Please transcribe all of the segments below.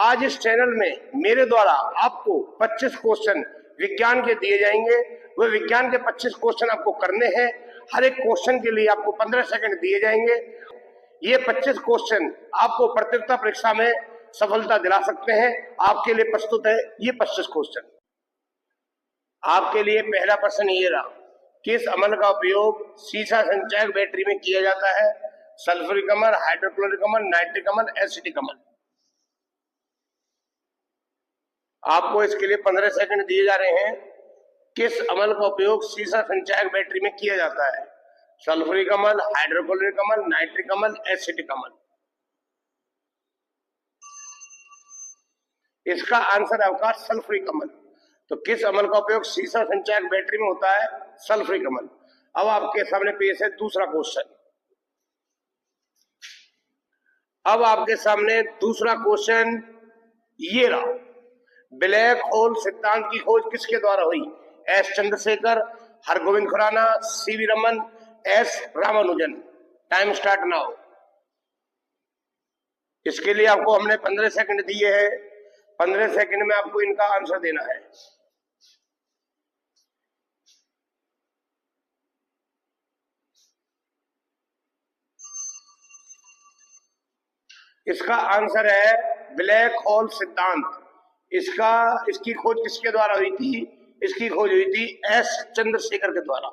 आज इस चैनल में मेरे द्वारा आपको 25 क्वेश्चन विज्ञान के दिए जाएंगे। वह विज्ञान के 25 क्वेश्चन आपको करने हैं। हर एक क्वेश्चन के लिए आपको 15 सेकंड दिए जाएंगे। ये 25 क्वेश्चन आपको प्रतियोगिता परीक्षा में सफलता दिला सकते हैं। आपके लिए प्रस्तुत है ये 25 क्वेश्चन। आपके लिए पहला प्रश्न ये रहा, किस अमल का उपयोग सीसा संचायक बैटरी में किया जाता है? सल्फ्यूरिक अमल, हाइड्रोक्लोरिक अमल, नाइट्रिक अमल, एसिटिक अमल। आपको इसके लिए 15 सेकंड दिए जा रहे हैं। किस अमल का उपयोग सीसा संचायक बैटरी में किया जाता है? सल्फ्यूरिक अमल, हाइड्रोक्लोरिक अमल, नाइट्रिक अमल, एसिटिक अमल। इसका आंसर है आपका सल्फ्यूरिक अमल। तो किस अमल का उपयोग सीसा संचायक बैटरी में होता है? सल्फ्यूरिक अमल। अब आपके सामने पेश है दूसरा क्वेश्चन। अब आपके सामने दूसरा क्वेश्चन ये रहा, ब्लैक होल सिद्धांत की खोज किसके द्वारा हुई? S Chandrasekhar, Hargobind Khorana, CV Raman, S Ramanujan. Time start now. इसके लिए आपको हमने 15 सेकंड दिए हैं। 15 सेकंड में आपको इनका आंसर देना है। इसका आंसर है ब्लैक होल सिद्धांत। इसकी खोज किसके द्वारा हुई थी? इसकी खोज हुई थी एस चंद्रशेखर के द्वारा।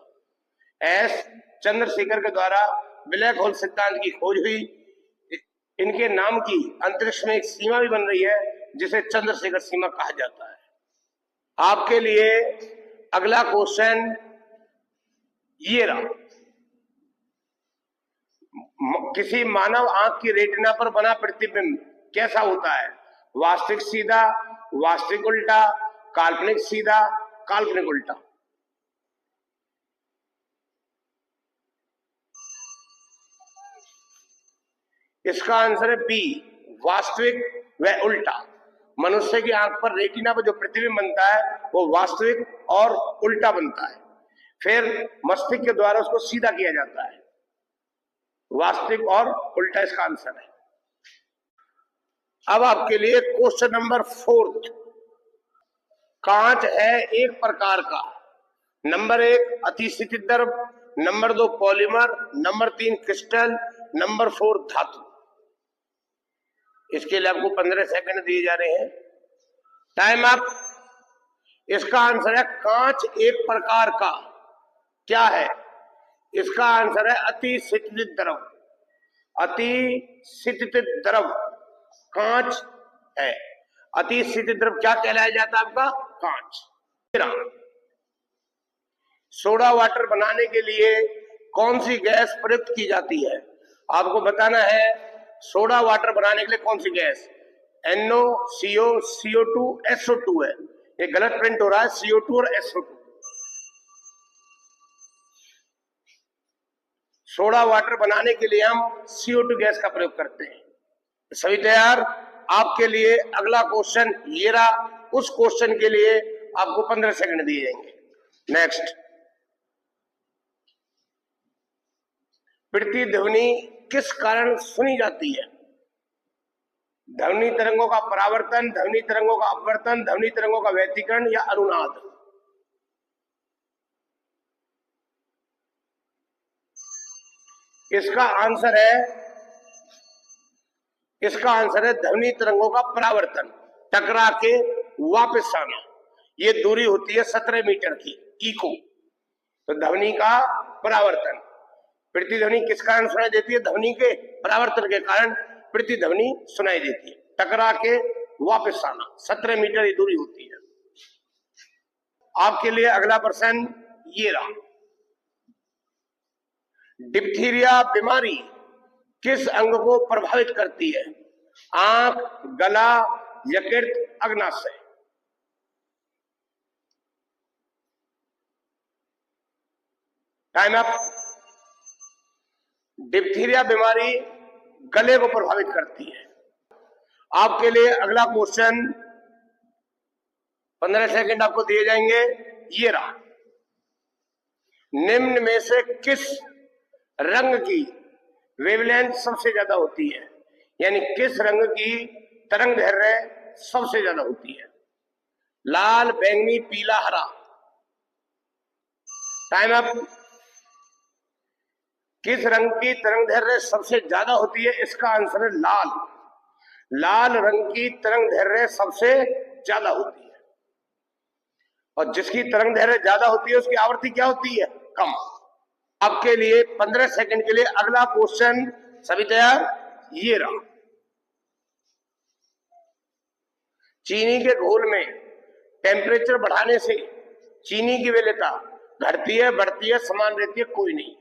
एस चंद्रशेखर के द्वारा ब्लैक होल सिद्धांत की खोज हुई। इनके नाम की अंतरिक्ष में एक सीमा भी बन रही है जिसे चंद्रशेखर सीमा कहा जाता है। आपके लिए अगला क्वेश्चन ये रहा, किसी मानव आंख की रेटिना पर बना प्रतिबिंब कैसा होता है? वास्तविक सीधा, वास्तविक उल्टा, काल्पनिक सीधा, काल्पनिक उल्टा। इसका आंसर है बी, वास्तविक व उल्टा। मनुष्य की आंख पर रेटिना पर जो प्रतिबिंब बनता है वो वास्तविक और उल्टा बनता है। फिर मस्तिष्क के द्वारा उसको सीधा किया जाता है। वास्तविक और उल्टा इसका आंसर है। अब आपके लिए क्वेश्चन नंबर 4। कांच है एक प्रकार का। नंबर 1 अतिस्थितिज द्रव, number 2 polymer, number 3 crystal, number 4 धातु। इसके लिए आपको 15 सेकंड दिए जा रहे हैं। Time up. इसका आंसर है कांच एक प्रकार का क्या है? इसका आंसर है अतिस्थितिज द्रव। अतिस्थितिज द्रव कांच है। अतिस्थितिज द्रव क्या कहलाया जाता है आपका? कांच। सोडा वाटर बनाने के लिए कौन सी गैस प्रयुक्त की जाती है? आपको बताना है सोडा वाटर बनाने के लिए कौन सी gas. NO, CO, CO2, SO2 है। ये गलत प्रिंट हो रहा है, CO2 और SO2। सोडा वाटर बनाने के लिए हम CO2 गैस का प्रयोग करते हैं। सभी तैयार? आपके लिए अगला क्वेश्चन ये रहा। उस क्वेश्चन के लिए आपको 15 सेकंड दिए जाएंगे। नेक्स्ट, प्रतिध्वनि किस कारण सुनी जाती है? ध्वनि तरंगों का परावर्तन, ध्वनि तरंगों का अपवर्तन, ध्वनि तरंगों का व्यतिकरण या अनुनाद। इसका आंसर है ध्वनि तरंगों का परावर्तन, टकरा के वापस आना। ये दूरी होती है 17 मीटर की, इको। तो ध्वनि का परावर्तन। प्रतिध्वनि किस कारण सुनाई देती है? ध्वनि के परावर्तन के कारण प्रतिध्वनि सुनाई देती है। टकरा के वापस आना, 17 मीटर ये दूरी होती है। आपके लिए अगला प्रश्न ये रहा, डिप्थीरिया बीमारी किस अंग को प्रभावित करती है? आंख, गला, यकृत, अग्नाशय। Time up. डिप्थीरिया बीमारी गले को प्रभावित करती है। आपके लिए अगला क्वेश्चन 15 सेकंड आपको दिए जाएंगे। ये रहा, निम्न में से किस रंग की वेवलेंथ सबसे ज्यादा होती है? यानी किस रंग की तरंग दैर्घ्य सबसे ज्यादा होती है। लाल, बैंगनी, पीला, हरा। Time up. किस रंग की तरंग दैर्घ्य सबसे ज्यादा होती है? इसका आंसर है लाल। लाल रंग की तरंग दैर्घ्य सबसे ज्यादा होती है, और जिसकी तरंग दैर्घ्य ज्यादा होती है उसकी आवृत्ति क्या होती है? कम। आपके लिए 15 सेकंड के लिए अगला क्वेश्चन। सभी तैयार? ये रहा। चीनी के घोल में टेम्परेचर बढ़ाने से चीनी की वैल्यता घटती है, बढ़ती है, समान रहती है? कोई नहीं।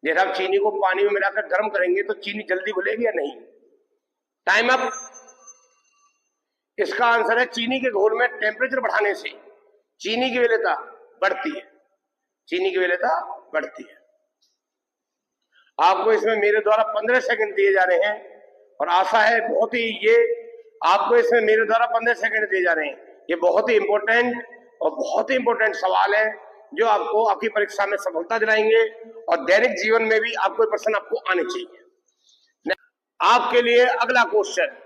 जैसे आप चीनी को पानी में मिलाकर गर्म करेंगे तो चीनी जल्दी घुलेगी या नहीं? Time up. इसका आंसर है चीनी के घोल में टेम्परेचर बढ़ाने से चीनी की वैल्यता बढ़ती है। चीनी की वैल्यता बढ़ती है। आपको इसमें मेरे द्वारा 15 सेकंड दिए जा रहे हैं, और आशा है बहुत ही ये आपको इसमें मेरे द्वारा 15 सेकंड दिए जा रहे हैं। ये बहुत ही इंपॉर्टेंट और बहुत ही इंपॉर्टेंट सवाल है जो आपको आपकी परीक्षा में सफलता दिलाएंगे, और दैनिक जीवन में भी आपको प्रश्न आपको आने चाहिए। आपके लिए अगला क्वेश्चन।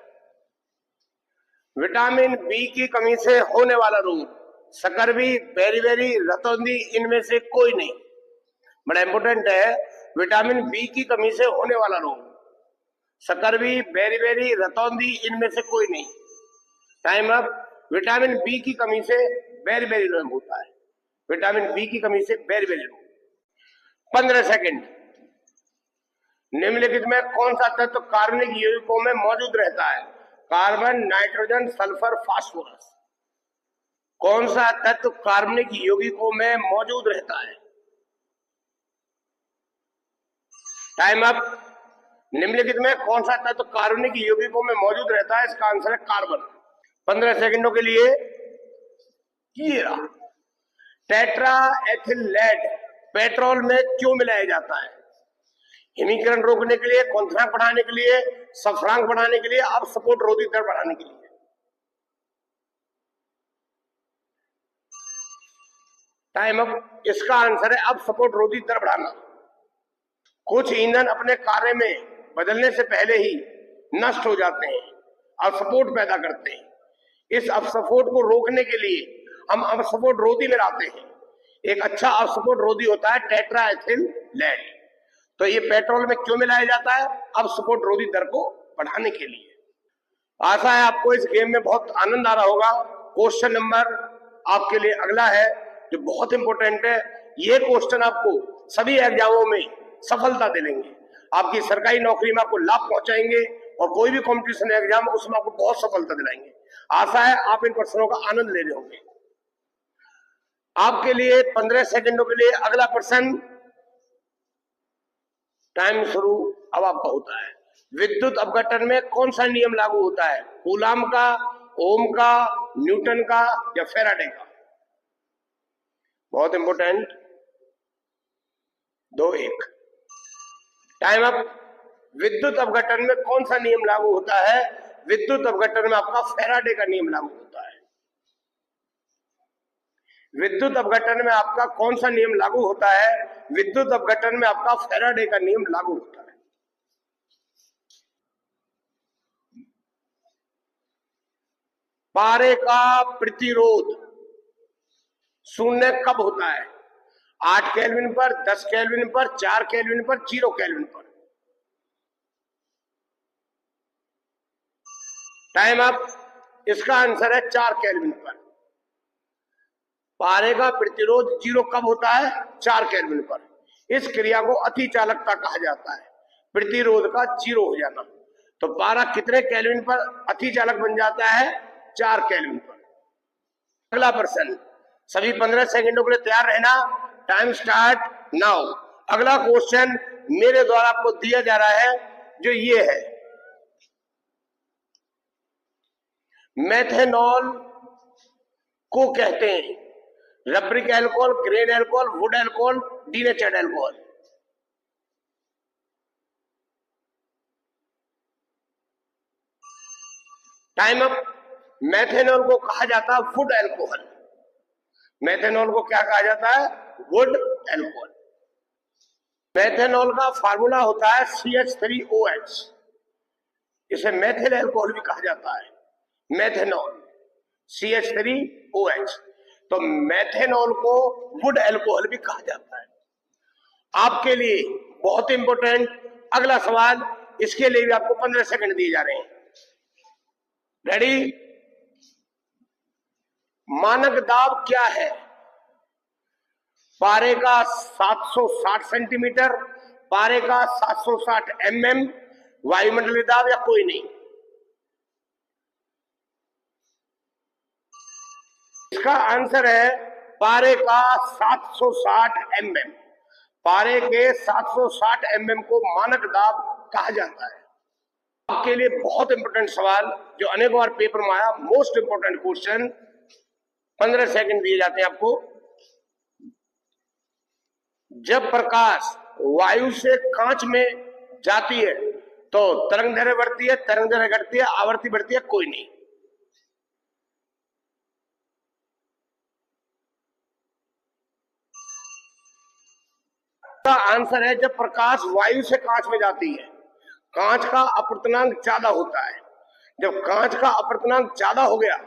विटामिन बी की कमी से होने वाला रोग? सकरवी, बेरीबेरी, रतौंधी, इनमें से कोई नहीं। बड़ा इंपॉर्टेंट है। विटामिन बी की कमी से होने वाला रोग? सकरवी, बेरीबेरी, रतौंधी, इनमें से कोई नहीं। Time up. विटामिन बी की कमी से बेरीबेरी रोग होता है। विटामिन बी की कमी से बेरीबेरी रोग। 15 सेकंड। निम्नलिखित में कौन सा तत्व कार्बनिक यौगिकों में मौजूद रहता है? Carbon, nitrogen, sulphur, phosphorus. कौन सा तत्व कार्बनिक यौगिकों में मौजूद रहता है? Time up. निम्नलिखित में कौन सा तत्व कार्बनिक यौगिकों में मौजूद रहता है? इसका आंसर है कार्बन। 15 सेकंडों के लिए ये रहा। टेट्रा एथिल लेड पेट्रोल में क्यों मिलाया जाता है? हिमीकरण रोकने के लिए, क्वथनांक बढ़ाने के लिए, सफरांक बढ़ाने के लिए, अब सपोर्ट रोधी दर बढ़ाने के लिए? Time up. इसका आंसर है अब सपोर्ट रोधी दर बढ़ाना। कुछ ईंधन अपने कार्य में बदलने से पहले ही नष्ट हो जाते हैं, अपस्फोट पैदा करते हैं। इस अपस्फोट को रोकने के लिए हम अपस्फोट रोधी मिलाते हैं। एक अच्छा अपस्फोट रोधी होता है टेट्रा एथिल लेड। तो ये पेट्रोल में क्यों मिलाया जाता है? अपस्फोट रोधी दर को बढ़ाने के लिए। आशा है आपको इस गेम में बहुत आनंद आ रहा होगा। क्वेश्चन नंबर आपके लिए अगला है जो बहुत इंपॉर्टेंट है। ये क्वेश्चन आपको सभी एग्जामों में सफलता दिलाएंगे, आपकी सरकारी नौकरी में आपको लाभ पहुंचाएंगे, और कोई भी कॉम्पिटिशन एग्जाम उसमें आपको बहुत सफलता दिलाएंगे। आशा है आप इन प्रश्नों का आनंद ले रहे होंगे। आपके लिए 15 सेकंडों के लिए अगला प्रश्न। टाइम शुरू अब आपका होता है। विद्युत अपघटन में कौन सा नियम लागू होता है? कूलाम का, ओम का, न्यूटन का, या फेराडे का? बहुत इंपॉर्टेंट। 2-1। Time up. विद्युत अपघटन में कौन सा नियम लागू होता है? विद्युत अपघटन में आपका फेराडे का नियम लागू होता है। विद्युत अपघटन में आपका कौन सा नियम लागू होता है? विद्युत अपघटन में आपका फेराडे का नियम लागू होता है। पारे का प्रतिरोध शून्य कब होता है? 8 केल्विन पर, 10 केल्विन पर, 4 केल्विन पर, 0 केल्विन पर? Time up. इसका आंसर है 4 केल्विन पर। पारे का प्रतिरोध 0 कब होता है? 4 केल्विन पर। इस क्रिया को अतिचालकता कहा जाता है, प्रतिरोध का 0 हो जाना। तो पारा कितने केल्विन पर अतिचालक बन जाता है? 4 केल्विन पर। अगला प्रश्न। सभी 15 सेकंडों के लिए तैयार रहना। Time start now. अगला क्वेश्चन मेरे द्वारा आपको दिया जा रहा है जो ये है। मेथेनॉल को कहते हैं रबरिक alcohol, grain alcohol, wood alcohol, denatured alcohol? Time up. Methanol को कहा जाता है वुड एल्कोहल। मेथेनॉल को क्या कहा जाता है? Would alcohol. मेथेनॉल का फार्मूला होता है CH3OH। इसे मेथिल एल्कोहल भी कहा जाता है। Methanol CH3OH। तो मेथेनॉल को वुड अल्कोहल भी कहा जाता है। आपके लिए बहुत इंपॉर्टेंट अगला सवाल, इसके लिए भी आपको 15 सेकंड दिए जा रहे हैं। रेडी? मानक दाब क्या है? पारे का 760 सेंटीमीटर, पारे का 760 mm, वायुमंडलीय दाब या कोई नहीं? इसका आंसर है पारे का 760 mm। पारे के 760 mm को मानक दाब कहा जाता है। आपके लिए बहुत इंपॉर्टेंट सवाल जो अनेक बार पेपर में आया, मोस्ट इंपॉर्टेंट क्वेश्चन। 15 सेकंड दिए जाते हैं आपको। जब प्रकाश वायु से कांच में जाती है तो तरंग दैर्घ्य बढ़ती है, तरंग दैर्घ्य घटती है, आवृत्ति बढ़ती है, कोई नहीं? का आंसर है जब प्रकाश वायु से कांच में जाती है, कांच का अपवर्तनांक ज्यादा होता है। जब कांच का अपवर्तनांक ज्यादा हो गया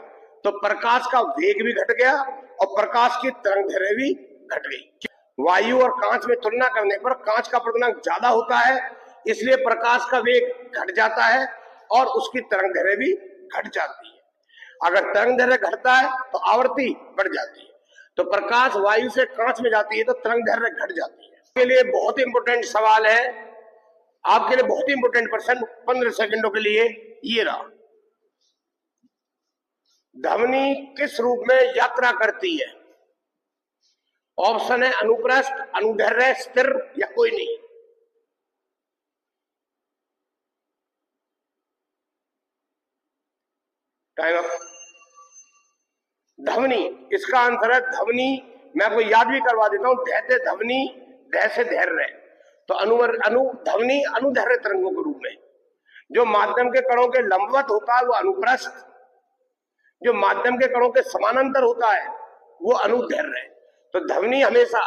तो प्रकाश का वेग भी घट गया और प्रकाश की तरंग दैर्घ्य भी घट गई। वायु और कांच में तुलना करने पर कांच का अपवर्तनांक ज्यादा होता है, इसलिए प्रकाश का वेग घट जाता है और उसकी तरंग दैर्घ्य भी घट जाती है। अगर तरंग दैर्घ्य घटता है तो आवृत्ति बढ़ जाती है। तो प्रकाश वायु से कांच में जाती है तो तरंग दैर्घ्य घट जाती है। के लिए बहुत इंपॉर्टेंट सवाल है, आपके लिए बहुत इंपॉर्टेंट प्रश्न 15 सेकंडों के लिए ये रहा। ध्वनि किस रूप में यात्रा करती है? ऑप्शन है अनुप्रस्थ, अनुदैर्घ्य, स्थिर या कोई नहीं? Time up. ध्वनि, इसका आंसर है ध्वनि। मैं आपको याद भी करवा देता हूं, ध्वनि ध्वनि ध्य से धैर्य। तो ध्वनि अनुदैर्घ्य तरंगों के रूप में। जो माध्यम के कणों के लंबवत होता है वो अनुप्रस्थ, जो माध्यम के कणों के समानांतर होता है वो अनुदैर्घ्य है। तो ध्वनि हमेशा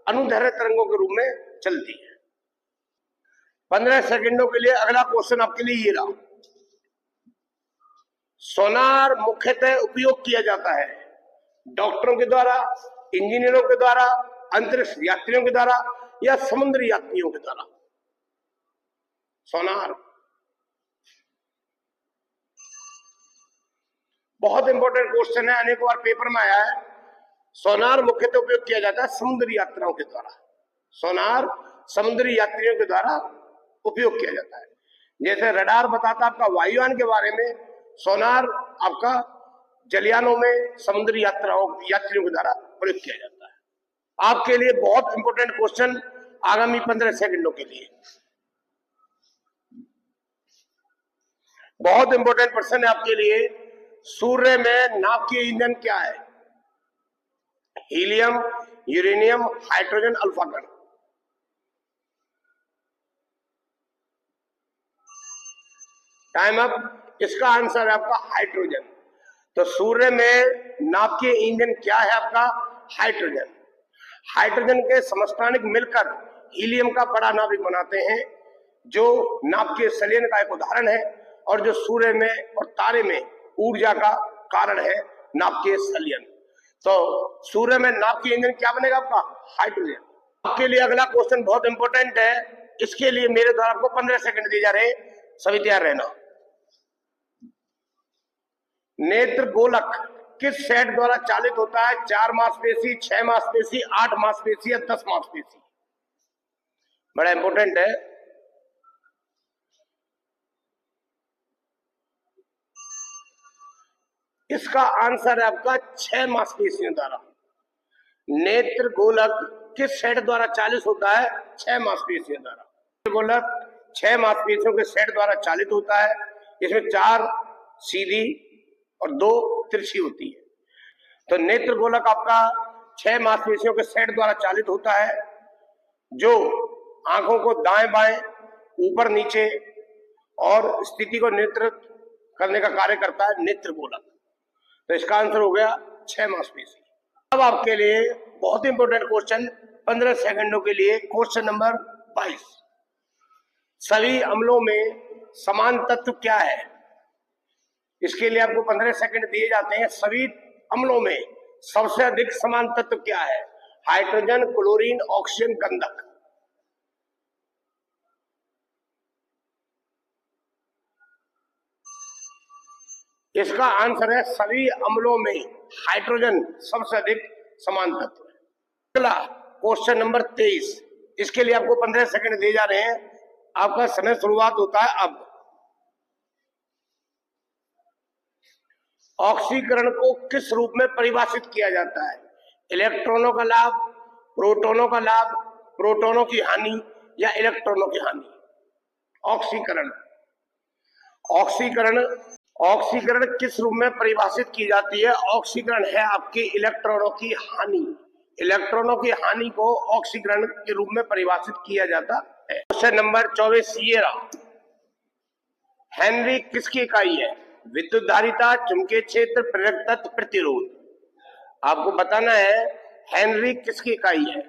अनुदैर्घ्य तरंगों के रूप में चलती है। 15 सेकंडों के लिए अगला क्वेश्चन आपके लिए ये रहा। सोनार मुख्यतः उपयोग किया जाता है डॉक्टरों के द्वारा, इंजीनियरों के द्वारा, अंतरिक्ष यात्रियों के द्वारा या समुद्री यात्रियों के द्वारा? सोनार बहुत इंपॉर्टेंट क्वेश्चन है, अनेक बार पेपर में आया है। सोनार मुख्यतः उपयोग किया जाता है समुद्री यात्राओं के द्वारा। सोनार समुद्री यात्रियों के द्वारा उपयोग किया जाता है। जैसे रडार बताता आपका वायुयान के बारे में, सोनार आपका जलयानों में समुद्री यात्रियों के द्वारा प्रयोग किया जाता है। आपके लिए बहुत इंपॉर्टेंट क्वेश्चन आगामी 15 सेकंडों के लिए। बहुत इंपॉर्टेंट प्रश्न है आपके लिए। सूर्य में नाभिकीय ईंधन क्या है? हीलियम, यूरेनियम, हाइड्रोजन, अल्फा कण? Time up. इसका आंसर है आपका हाइड्रोजन। तो सूर्य में नाभिकीय ईंधन क्या है आपका? हाइड्रोजन। हाइड्रोजन के समस्थानिक मिलकर हीलियम का बड़ा नाभिक बनाते हैं, जो नाभिकीय संलयन का एक उदाहरण है और जो सूर्य में और तारे में ऊर्जा का कारण है, नाभिकीय संलयन। तो सूर्य में नाभिकीय ईंधन क्या बनेगा आपका? हाइड्रोजन। आपके लिए अगला क्वेश्चन बहुत इंपॉर्टेंट है, इसके लिए मेरे द्वारा आपको 15 सेकंड दिए जा रहे हैं, सभी तैयार रहना। नेत्र गोलक किस सेट द्वारा चालित होता है? 4 मांसपेशी, 6 मांसपेशी, 8 मांसपेशी या 10 मांसपेशी? बड़ा इंपॉर्टेंट है। इसका आंसर है आपका 6 मांसपेशियों द्वारा। नेत्र गोलक किस सेट द्वारा चालित होता है? 6 मांसपेशियों द्वारा। नेत्र गोलक 6 मांसपेशियों के सेट द्वारा चालित होता है। इसमें 4 सीधी और 2 तिरछी होती है। तो नेत्र गोलक आपका 6 मांसपेशियों के सेट द्वारा चालित होता है, जो आंखों को दाएं बाएं, ऊपर नीचे और स्थिति को नियंत्रित करने का कार्य करता है नेत्र गोलक। तो इसका आंसर हो गया 6 मांसपेशी। अब आपके लिए बहुत इंपॉर्टेंट क्वेश्चन 15 सेकंडों के लिए, क्वेश्चन नंबर 22। सभी अम्लों में समान तत्व क्या है? इसके लिए आपको 15 सेकंड दिए जाते हैं। सभी अम्लों में सबसे अधिक समान तत्व क्या है? हाइड्रोजन, क्लोरीन, ऑक्सीजन, गंधक। इसका आंसर है सभी अम्लों में हाइड्रोजन सबसे अधिक समान तत्व है। अगला क्वेश्चन नंबर 23, इसके लिए आपको 15 सेकंड दिए जा रहे हैं। आपका समय शुरुआत होता है अब। ऑक्सीकरण को किस रूप में परिभाषित किया जाता है? इलेक्ट्रॉनों का लाभ, प्रोटॉनों का लाभ, प्रोटॉनों की हानि या इलेक्ट्रॉनों की हानि? ऑक्सीकरण ऑक्सीकरण ऑक्सीकरण किस रूप में परिभाषित की जाती है? ऑक्सीकरण है आपके इलेक्ट्रॉनों की हानि। इलेक्ट्रॉनों की हानि को ऑक्सीकरण के रूप में परिभाषित किया जाता है। क्वेश्चन नंबर 24 ये रहा। हेनरी किसकी इकाई है? विद्युत धारिता, चुंबकीय क्षेत्र, प्रेरक तत्व, प्रतिरोध। आपको बताना है हेनरी किसकी इकाई है?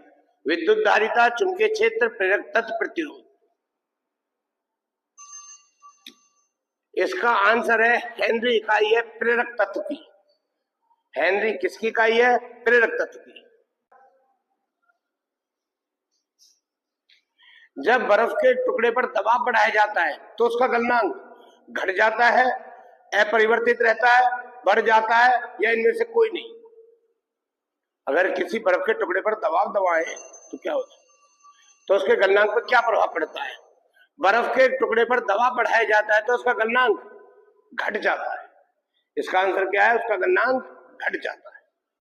विद्युत धारिता, चुंबकीय क्षेत्र, प्रेरक तत्व, प्रतिरोध। इसका आंसर है हेनरी इकाई है प्रेरक तत्व की। हेनरी किसकी इकाई है? प्रेरक तत्व की। जब बर्फ के टुकड़े पर दबाव बढ़ाया जाता है तो उसका गलनांक घट जाता है, अपरिवर्तित रहता है, बढ़ जाता है या इनमें से कोई नहीं? अगर किसी बर्फ के टुकड़े पर दबाव दबाएं तो क्या होता है? तो उसके गलनांक पर क्या प्रभाव पड़ता है? बर्फ के टुकड़े पर दबाव बढ़ाया जाता है तो उसका गलनांक घट जाता है। इसका आंसर क्या है? उसका गलनांक घट जाता है।